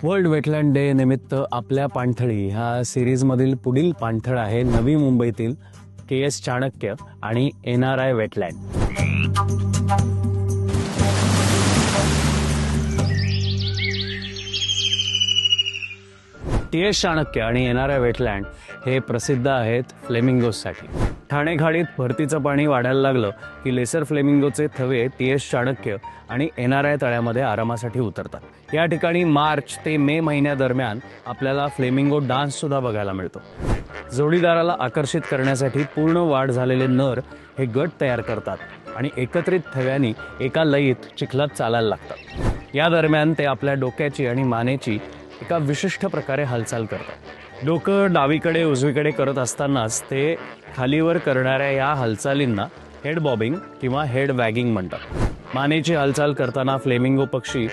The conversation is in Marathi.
वर्ल्ड वेटलँड डे निमित्त आपल्या पाणथळी ह्या सिरीजमधील पुढील पाणथळ आहे नवी मुंबईतील KS चाणक्य आणि NRI वेटलँड. TS चाणक्य आणि NRI वेटलँड हे प्रसिद्ध आहेत फ्लेमिंगोसाठी. ठाणे खाडीत भरतीचं पाणी वाढायला लागलं की लेसर फ्लेमिंगोचे थवे TS चाणक्य आणि NRI तळ्यामध्ये आरामासाठी उतरतात. या ठिकाणी मार्च ते मे महिन्यादरम्यान आपल्याला फ्लेमिंगो डान्स सुद्धा बघायला मिळतो. जोडीदाराला आकर्षित करण्यासाठी पूर्ण वाढ झालेले नर हे गट तयार करतात आणि एकत्रित थव्यांनी एका लयीत चिखलात चालायला लागतात. या दरम्यान ते आपल्या डोक्याची आणि मानेची एका विशिष्ट प्रकारे हालचाल करतात. डोकं डावीकडे उजवीकडे करत असतानाच ते खालीवर करणाऱ्या या हालचालींना हेड बॉबिंग किंवा हेड वॅगिंग म्हणतात. मानेची हालचाल करताना फ्लेमिंगो पक्षी